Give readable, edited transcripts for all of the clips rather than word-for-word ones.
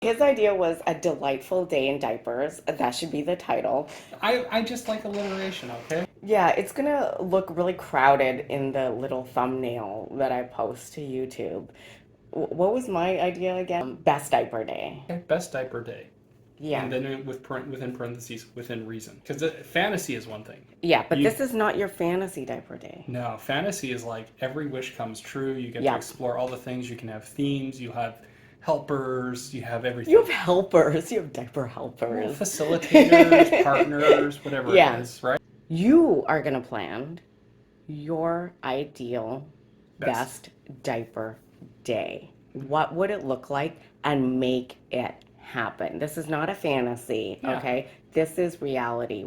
His idea was a delightful day in diapers. That should be the title. I just like alliteration, okay? Yeah, it's gonna look really crowded in the little thumbnail that I post to YouTube. What was my idea again? Best diaper day. Okay, best diaper day. Yeah. And then within parentheses, within reason. Because fantasy is one thing. Yeah, but You this is not your fantasy diaper day. No, fantasy is like every wish comes true. You get to Yeah. explore all the things. You can have themes. You have helpers. You have You everything. have helpers. You have diaper Well, helpers. facilitators, partners, whatever it Yeah. is, right? You are gonna plan your ideal Best. best diaper day. What would it look like? And make it happen. This is not a fantasy, Yeah. okay? This is reality.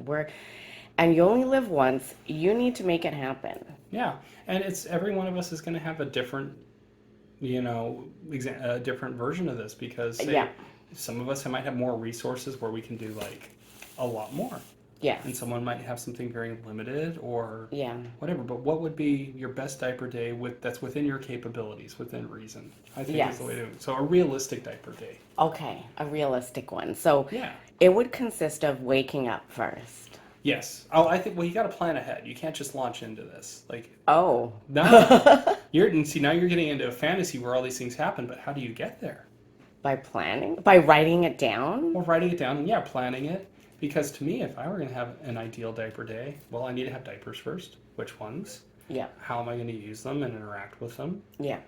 And you only live once. You need to make it happen. Yeah, and it's every one of us is going to have a different, a different version of this because say, Yeah. some of us might have more resources where we can do like a lot more. Yes. And someone might have something very limited or Yeah. whatever. But what would be your best diaper day that's within your capabilities, within reason? I think is the way to do it. So a realistic diaper day. Okay, a realistic one. So Yeah. it would consist of waking up first. Yes. Oh, I think. Well, you got to plan ahead. You can't just launch into this. Like, Oh. no. Now you're getting into a fantasy where all these things happen. But how do you get there? By planning? By writing it down? Well, writing it down and yeah, planning it. Because to me, if I were going to have an ideal diaper day, well, I need to have diapers first. Which ones? Yeah. How am I going to use them and interact with them? Yeah.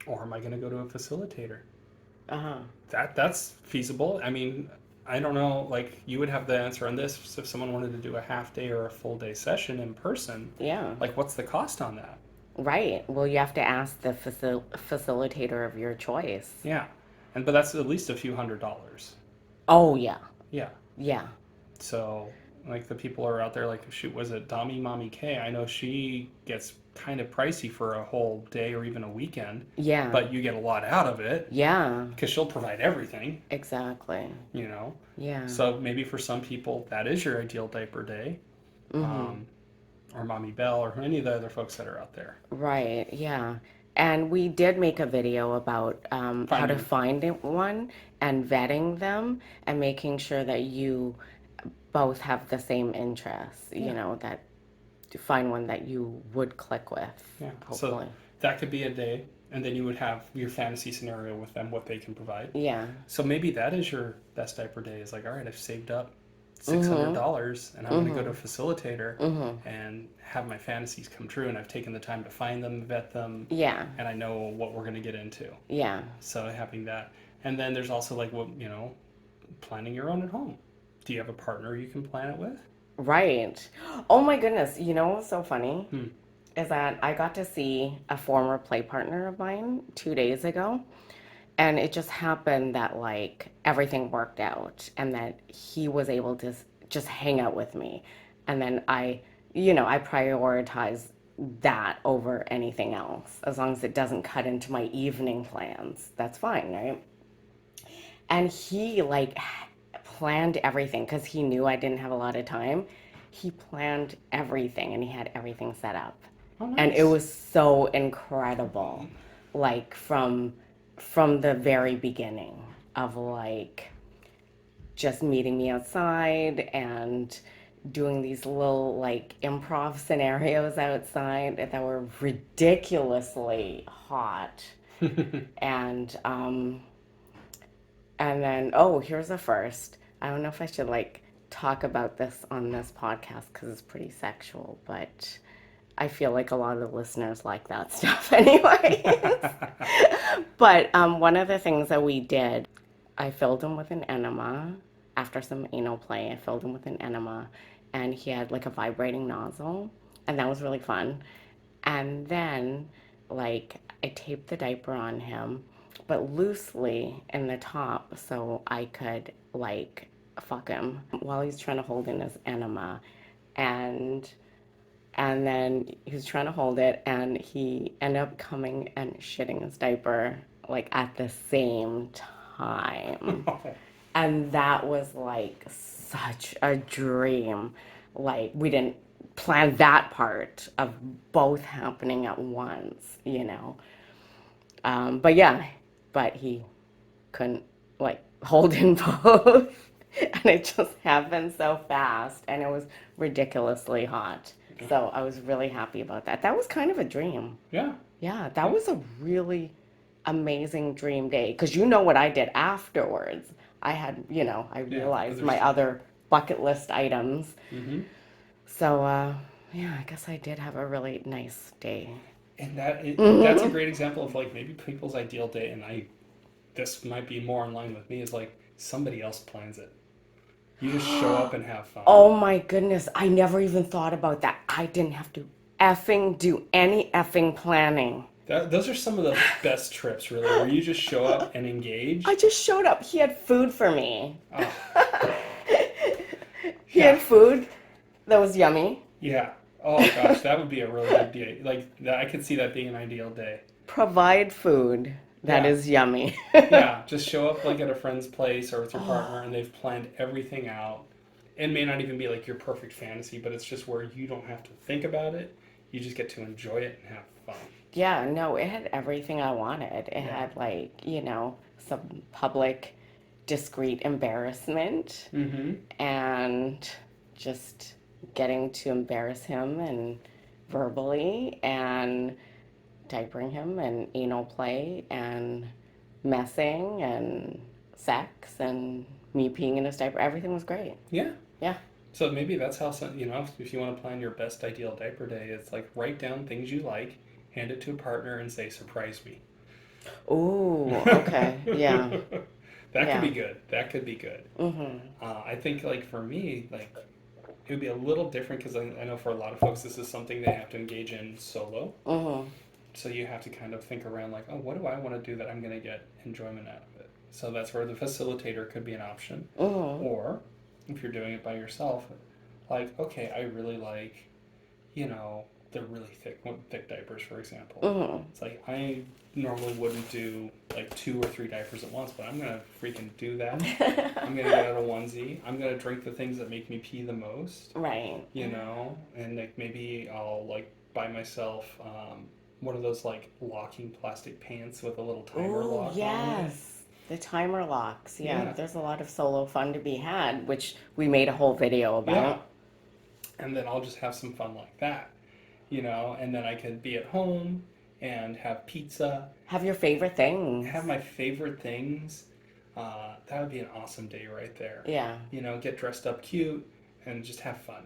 Or am I going to go to a facilitator? Uh-huh. That's feasible. I mean, I don't know. Like, you would have the answer on this if someone wanted to do a half day or a full day session in person. Yeah. Like, what's the cost on that? Right. Well, you have to ask the facilitator of your choice. Yeah, but that's at least a few $100s. Oh, yeah. Yeah. Yeah. So, like the people are out there, like, shoot, was it Dami Mommy K? I know she gets kind of pricey for a whole day or even a weekend. Yeah. But you get a lot out of it. Yeah. Because she'll provide everything. Exactly. Yeah. So maybe for some people that is your ideal diaper day. Mm-hmm. Or Mommy Bell or any of the other folks that are out there. Right. Yeah. And we did make a video about how to find one and vetting them and making sure that you both have the same interests, that to find one that you would click with, Yeah. hopefully. So that could be a day, and then you would have your fantasy scenario with them, what they can provide. Yeah. So maybe that is your best diaper day. Is like, all right, I've saved up $600, and I'm going to go to a facilitator and have my fantasies come true, and I've taken the time to find them, vet them, Yeah. and I know what we're going to get into. Yeah. So having that, and then there's also like planning your own at home. Do you have a partner you can plan it with? Right. Oh my goodness. You know what's so funny? Hmm. Is that I got to see a former play partner of mine 2 days ago. And it just happened that like everything worked out and that he was able to just hang out with me. And then I prioritize that over anything else. As long as it doesn't cut into my evening plans, that's fine, right? And he like planned everything because he knew I didn't have a lot of time. He planned everything and he had everything set up. Oh, nice. And it was so incredible. Like from the very beginning of like just meeting me outside and doing these little like improv scenarios outside that were ridiculously hot. And then, oh, here's a first. I don't know if I should like talk about this on this podcast because it's pretty sexual, but I feel like a lot of the listeners like that stuff anyway. But one of the things that we did, I filled him with an enema. After some anal play, I filled him with an enema, and he had like a vibrating nozzle, and that was really fun. And then, like, I taped the diaper on him, but loosely in the top so I could, like, fuck him while he's trying to hold in his enema. And then he was trying to hold it, and he ended up coming and shitting his diaper, like, at the same time. And that was, like, such a dream. Like, we didn't plan that part of both happening at once, But yeah, but he couldn't like hold in both. And it just happened so fast and it was ridiculously hot. So I was really happy about that. That was kind of a dream. Yeah. Yeah, that was a really amazing dream day because you know what I did afterwards. I had, I Yeah. realized my other bucket list items. Mm-hmm. So, yeah, I guess I did have a really nice day. And that's a great example of like maybe people's ideal day, and this might be more in line with me, is like somebody else plans it. You just show up and have fun. Oh my goodness, I never even thought about that. I didn't have to effing do any effing planning. Those are some of the best trips, really, where you just show up and engage. I just showed up. He had food for me. Oh. He had food that was yummy. Yeah. Oh gosh, that would be a really good day. Like I could see that being an ideal day. Provide food that is yummy. Yeah, just show up like at a friend's place or with your partner, and they've planned everything out. It may not even be like your perfect fantasy, but it's just where you don't have to think about it. You just get to enjoy it and have fun. Yeah, no, it had everything I wanted. It had like, some public discreet embarrassment and just getting to embarrass him and verbally and diapering him and anal play and messing and sex and me peeing in his diaper. Everything was great. Yeah. Yeah. So maybe that's how, if you want to plan your best ideal diaper day, it's like write down things you like, hand it to a partner, and say, surprise me. Ooh, okay. Yeah. That could be good. That could be good. Mm-hmm. I think, like, for me, like, it would be a little different because I know for a lot of folks, this is something they have to engage in solo. Mm-hmm. So you have to kind of think around, like, oh, what do I want to do that I'm going to get enjoyment out of it? So that's where the facilitator could be an option. Mm-hmm. Or if you're doing it by yourself, like, okay, I really like, the really thick diapers, for example. Mm-hmm. It's like, I normally wouldn't do like 2 or 3 diapers at once, but I'm going to freaking do that. I'm going to get out a onesie. I'm going to drink the things that make me pee the most. Right. And like maybe I'll like buy myself one of those like locking plastic pants with a little timer lock on it. Yes. The timer locks. Yeah, there's a lot of solo fun to be had, which we made a whole video about. Yeah. And then I'll just have some fun like that, and then I could be at home and have pizza. Have your favorite things. Have my favorite things. That would be an awesome day right there. Yeah. Get dressed up cute and just have fun.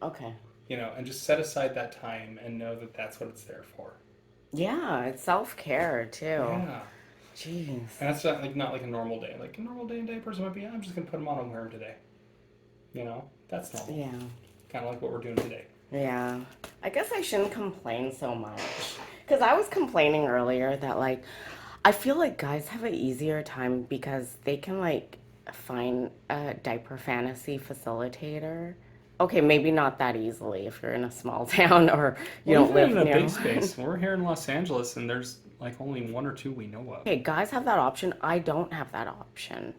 Okay. And just set aside that time and know that that's what it's there for. Yeah, it's self-care too. Yeah. Jeez. And that's not like a normal day. Like a normal day in diapers might be, I'm just going to put them on and wear them today. That's normal. Yeah. Kind of like what we're doing today. Yeah. I guess I shouldn't complain so much. Because I was complaining earlier that, like, I feel like guys have an easier time because they can, like, find a diaper fantasy facilitator. Okay, maybe not that easily if you're in a small town or you don't live in a near big space. We're here in Los Angeles and there's like only 1 or 2 we know of. Okay, guys have that option. I don't have that option.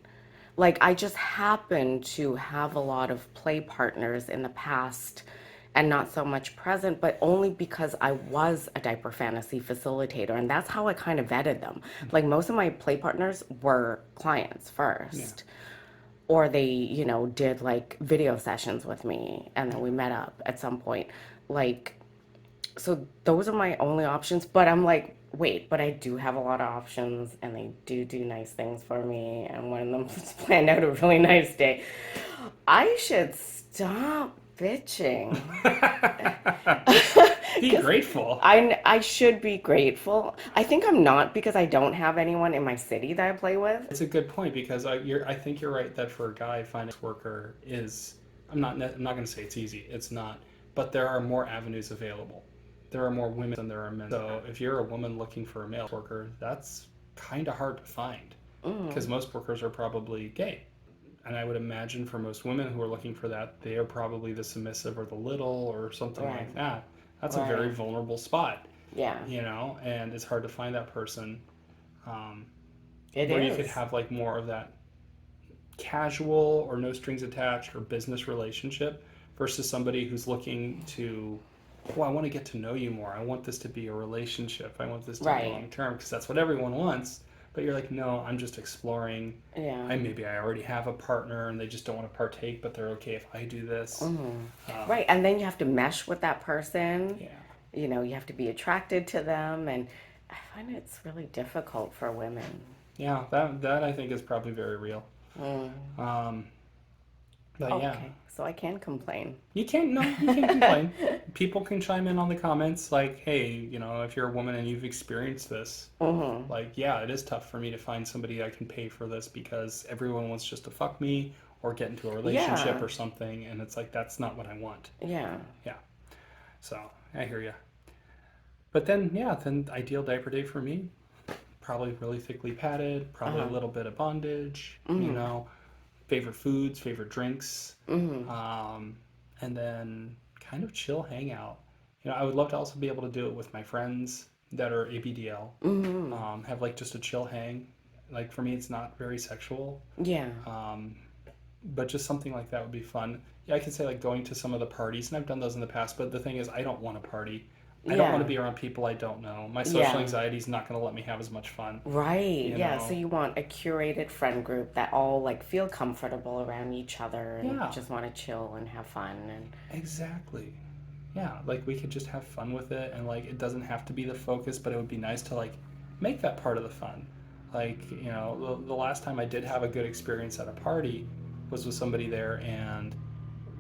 Like, I just happen to have a lot of play partners in the past and not so much present, but only because I was a diaper fantasy facilitator. And that's how I kind of vetted them. Like, most of my play partners were clients first. Yeah. Or they, did like video sessions with me and then we met up at some point. Like, so those are my only options. But I'm like, wait, but I do have a lot of options and they do nice things for me. And one of them planned out a really nice day. I should stop bitching. Be grateful. I should be grateful. I think I'm not because I don't have anyone in my city that I play with. It's a good point because I think you're right that for a guy, finding a worker is, I'm not going to say it's easy. It's not. But there are more avenues available. There are more women than there are men. So if you're a woman looking for a male worker, that's kind of hard to find because most workers are probably gay. And I would imagine for most women who are looking for that, they are probably the submissive or the little or something like that. That's a very vulnerable spot. Yeah. And it's hard to find that person. Where you could have like more of that casual or no strings attached or business relationship versus somebody who's looking to, I want to get to know you more. I want this to be a relationship. I want this to be long term because that's what everyone wants. but you're like, no, I'm just exploring. Yeah. Maybe I already have a partner and they just don't want to partake, but they're okay if I do this. Right. And then you have to mesh with that person. Yeah. You know, you have to be attracted to them. And I find it's really difficult for women. Yeah, that I think is probably very real. Um, but yeah, Okay. So I can complain. you can't, no, you can't complain. People can chime in on the comments like, hey, if you're a woman and you've experienced this, like, yeah, it is tough for me to find somebody I can pay for this because everyone wants just to fuck me or get into a relationship Yeah. or something, and it's like, that's not what I want. Yeah. Yeah. So, I hear you. But then, yeah, then ideal diaper day for me, probably really thickly padded, probably a little bit of bondage, favorite foods, favorite drinks, and then kind of chill hangout. I would love to also be able to do it with my friends that are ABDL, have like just a chill hang. Like for me, it's not very sexual, Yeah. but just something like that would be fun. Yeah, I could say like going to some of the parties, and I've done those in the past, but the thing is, I don't want to party. I don't want to be around people I don't know. My social anxiety is not going to let me have as much fun. Right. You Yeah. know? So you want a curated friend group that all like feel comfortable around each other and Yeah. just want to chill and have fun and Exactly. Yeah, like we could just have fun with it, and like it doesn't have to be the focus, but it would be nice to like make that part of the fun. Like, the last time I did have a good experience at a party was with somebody there, and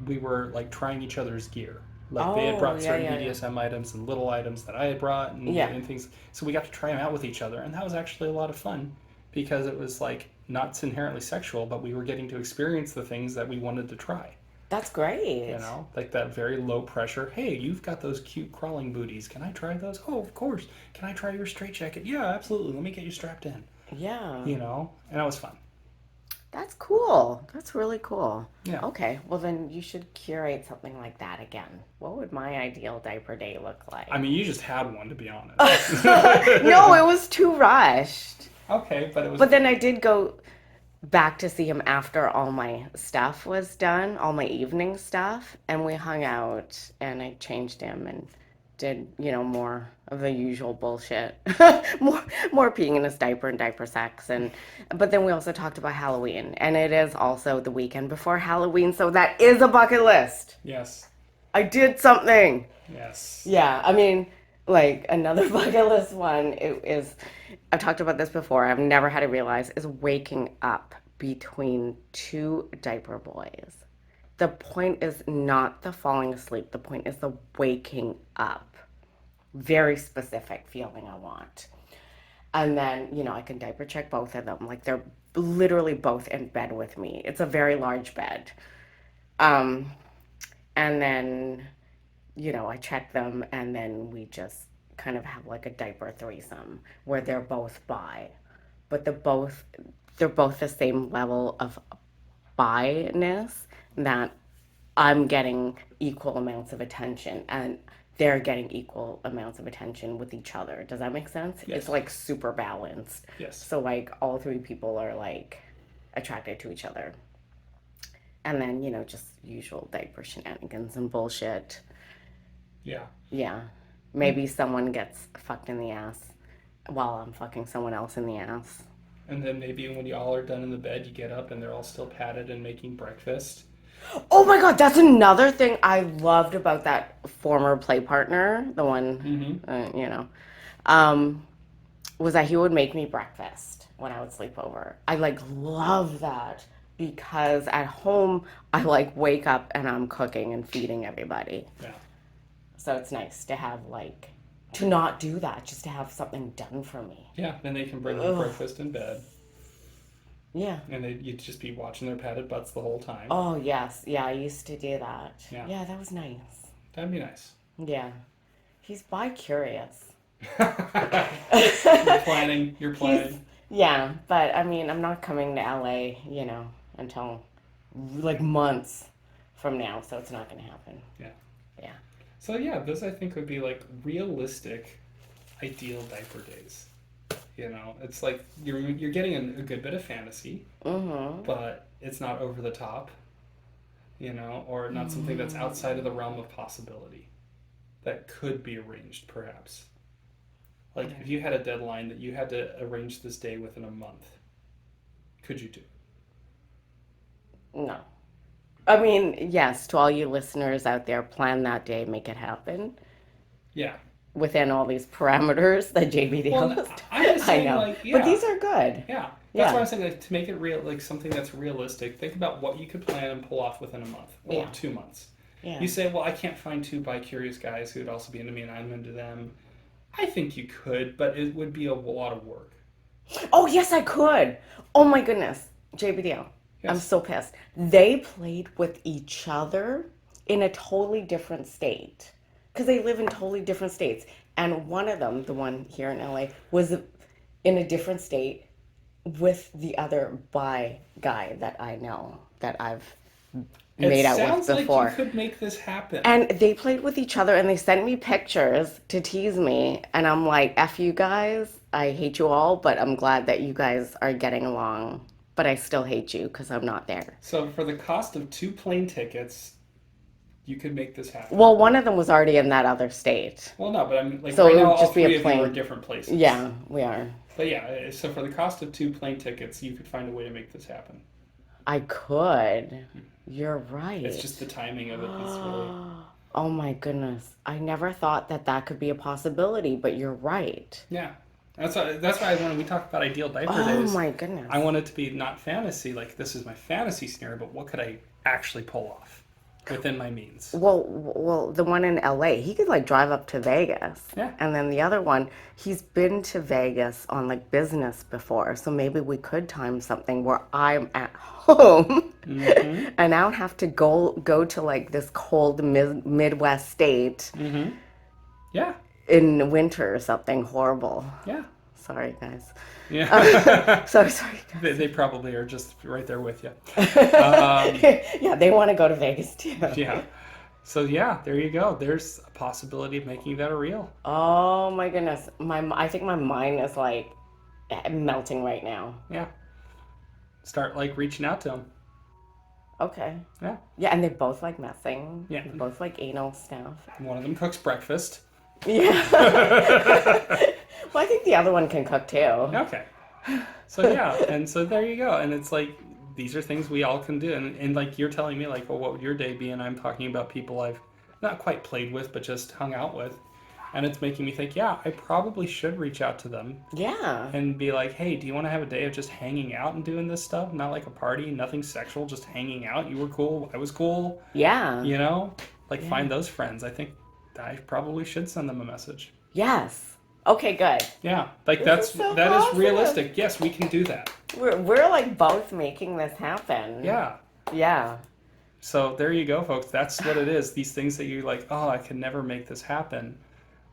we were like trying each other's gear. Like they had oh brought yeah certain yeah yeah BDSM items and little items that I had brought yeah and things. So we got to try them out with each other, and that was actually a lot of fun because it was like not inherently sexual, but we were getting to experience the things that we wanted to try. that's great. Like that very low pressure. Hey, you've got those cute crawling booties. Can I try those? Oh, of course. Can I try your straight jacket? Yeah, absolutely. Let me get you strapped in. Yeah, And that was fun. that's cool. That's really cool. Yeah. Okay, well then you should curate something like that again. What would my ideal diaper day look like? I mean, you just had one, to be honest. No, it was too rushed. Okay, but it was. But then I did go back to see him after all my stuff was done, all my evening stuff, and we hung out and I changed him and did, more of the usual bullshit. more peeing in his diaper and diaper sex and but then we also talked about Halloween and it is also the weekend before Halloween, so that is a bucket list. Yes. I did something. Yes. Yeah, I mean, like another bucket list one I've talked about this before, I've never had to realize, is waking up between two diaper boys. The point is not the falling asleep, the point is the waking up. Very specific feeling I want. And then, I can diaper check both of them. Like they're literally both in bed with me. It's a very large bed. Um, and then I check them and then we just kind of have like a diaper threesome where they're both bi, but they're both the same level of bi-ness that I'm getting equal amounts of attention and they're getting equal amounts of attention with each other. Does that make sense? Yes. It's like super balanced. Yes. So like all three people are like attracted to each other. And then, just usual diaper shenanigans and bullshit. Yeah. Yeah. Maybe someone gets fucked in the ass while I'm fucking someone else in the ass. And then maybe when you all are done in the bed, you get up and they're all still padded and making breakfast. Oh my god, that's another thing I loved about that former play partner, the one, was that he would make me breakfast when I would sleep over. I like love that because at home I like wake up and I'm cooking and feeding everybody. Yeah. So it's nice to have to not do that, just to have something done for me. Yeah, then they can bring you breakfast in bed. Yeah. And you'd just be watching their padded butts the whole time. Oh, yes. Yeah, I used to do that. Yeah. Yeah, that was nice. That'd be nice. Yeah. He's bi-curious. You're planning. Yeah, but I mean, I'm not coming to LA, until like months from now, so it's not going to happen. Yeah. Yeah. So yeah, those I think would be like realistic, ideal diaper days. It's like you're getting a good bit of fantasy, but it's not over the top, or not something that's outside of the realm of possibility that could be arranged, perhaps. Like, if you had a deadline that you had to arrange this day within a month, could you do it? No. I mean, yes, to all you listeners out there, plan that day, make it happen Yeah. within all these parameters that JBDL Well, is. I'm just I saying, know. like, But yeah. these are good. Yeah. That's why Yeah. I'm saying, like, to make it real, like, something that's realistic, think about what you could plan and pull off within a month or Yeah. 2 months. Yeah. You say, well, I can't find two bi-curious guys who would also be into me and I'm into them. I think you could, but it would be a lot of work. Oh, yes, I could. Oh, my goodness. JBDL. I'm Yes. so pissed. They played with each other in a totally different state because they live in totally different states. And one of them, the one here in LA, was in a different state with the other bi guy that I know that I've made It out with sounds like before. you could make this happen. And they played with each other and they sent me pictures to tease me. And I'm like, F you guys. I hate you all, but I'm glad that you guys are getting along. But I still hate you because I'm not there. So for the cost of 2 plane tickets, you could make this happen. Well, one of them was already in that other state. Well, no, but I mean, like, So right it now, would all just be a three of you are plane. different places. Yeah, we are. But yeah, so for the cost of 2 plane tickets, you could find a way to make this happen. I could. You're right. It's just the timing of it that's really. Oh my goodness. I never thought that that could be a possibility, but you're right. Yeah. That's why when we talk about ideal diaper Oh days, my goodness. I want it to be not fantasy, like this is my fantasy scenario, but what could I actually pull off within my means? Well, the one in LA, he could like drive up to Vegas. Yeah. And then the other one, he's been to Vegas on like business before. So maybe we could time something where I'm at home Mm-hmm. and I don't have to go to like this cold Midwest state Mm-hmm. Yeah. in winter or something horrible. Yeah. Sorry, guys. Yeah. Sorry, guys. They probably are just right there with you. Yeah, they want to go to Vegas too. Yeah. So yeah, there you go. There's a possibility of making that a real. Oh my goodness. I think my mind is like melting right now. Yeah. Start like reaching out to them. Okay. Yeah. Yeah, and they both like messing. Yeah. They both like anal stuff. One of them cooks breakfast. Yeah. Well, I think the other one can cook too. Okay. So yeah, and so there you go. And it's like these are things we all can do. And like you're telling me like, well, what would your day be? And I'm talking about people I've not quite played with, but just hung out with. And it's making me think, yeah, I probably should reach out to them Yeah. and be like, hey, do you want to have a day of just hanging out and doing this stuff? Not like a party, nothing sexual, just hanging out. You were cool, I was cool. Yeah. You know? Like find those friends. I think I probably should send them a message. Yes. Okay, good. Yeah. Like This is so that is positive. realistic. Yes, we can do that. We're like both making this happen. Yeah. Yeah. So there you go, folks. That's what it is. These things that you're like, oh, I can never make this happen.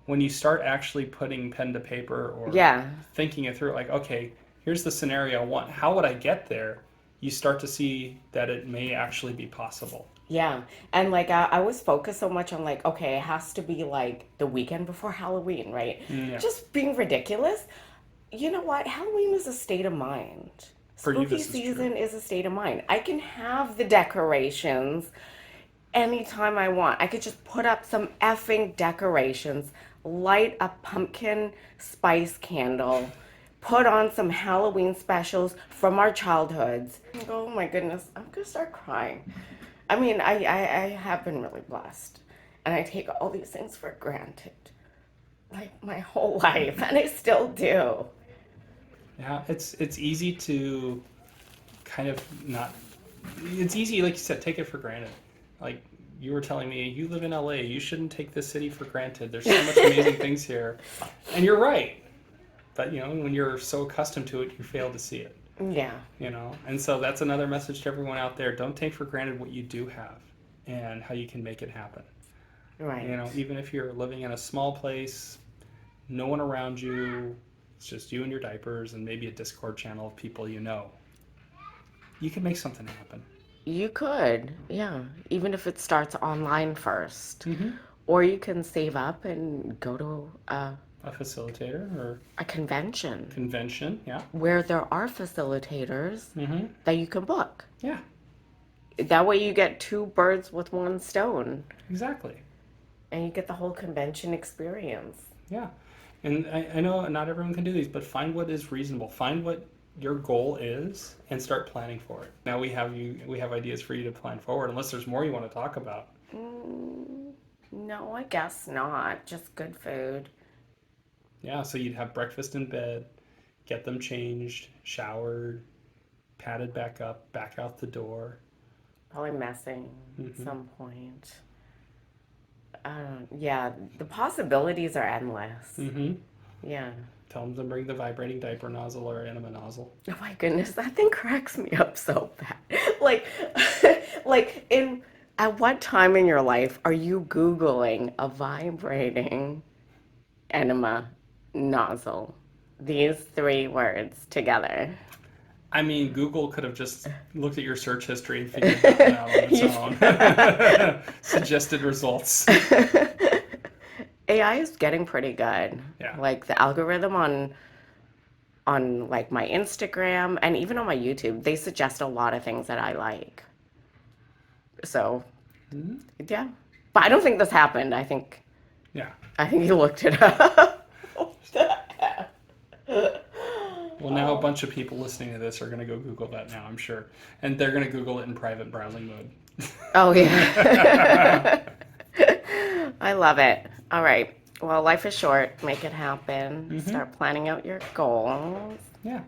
When you start actually putting pen to paper or Yeah. thinking it through, like, okay, here's the scenario I want. How would I get there? You start to see that it may actually be possible. Yeah. And like I was focused so much on like, okay, it has to be like the weekend before Halloween, right? Yeah. Just being ridiculous. You know what? Halloween is a state of mind. For you, Spooky this is season is a state of mind. I can have the decorations anytime I want. I could just put up some effing decorations, light a pumpkin spice candle, put on some Halloween specials from our childhoods. Oh my goodness, I'm gonna start crying. I mean, I have been really blessed, and I take all these things for granted, like my whole life, and I still do. Yeah, it's easy to kind of not. It's easy, like you said, take it for granted. Like you were telling me, you live in LA. You shouldn't take this city for granted. There's so much amazing things here, and you're right. But you know, when you're so accustomed to it, you fail to see it. Yeah. You know, and so that's another message to everyone out there. Don't take for granted what you do have and how you can make it happen. Right. You know, even if you're living in a small place, no one around you, it's just you and your diapers and maybe a Discord channel of people you know. You can make something happen. You could, yeah. Even if it starts online first. Mm-hmm. Or you can save up and go to A facilitator or a convention convention, yeah. where there are facilitators Mm-hmm. that you can book. Yeah, That way you get two birds with one stone exactly. and you get the whole convention experience. Yeah. And I know not everyone can do these, but find what is reasonable. Find what your goal is and start planning for it. Now we have ideas for you to plan forward, unless there's more you want to talk about. No, I guess not. Just good food. Yeah, so you'd have breakfast in bed, get them changed, showered, patted back up, back out the door. Probably messing at Hmm. some point. Yeah, the possibilities are endless. Hmm. Yeah. Tell them to bring the vibrating diaper nozzle or enema nozzle. Oh my goodness, that thing cracks me up so bad. Like, at what time in your life are you Googling a vibrating enema nozzle? These three words together. I mean, Google could have just looked at your search history and figured that one out on its You- own. Suggested results. AI is getting pretty good. Yeah. Like the algorithm on like my Instagram and even on my YouTube, they suggest a lot of things that I like. So, Hmm. yeah. But I don't think this happened. Yeah. I think you looked it up. What the heck? Well, now a bunch of people listening to this are going to go Google that now, I'm sure. And they're going to Google it in private browsing mode. Oh, yeah. I love it. All right. Well, life is short. Make it happen. Start planning out your goals. Yeah.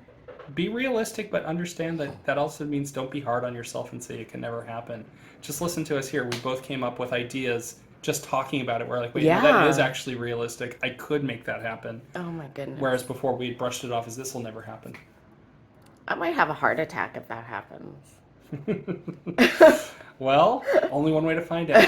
Be realistic, but understand that that also means don't be hard on yourself and say it can never happen. Just listen to us here. We both came up with ideas just talking about it. We're like, wait, no, that is Yeah. actually realistic. I could make that happen. Oh, my goodness. Whereas before we brushed it off as this will never happen. I might have a heart attack if that happens. Well, only one way to find out.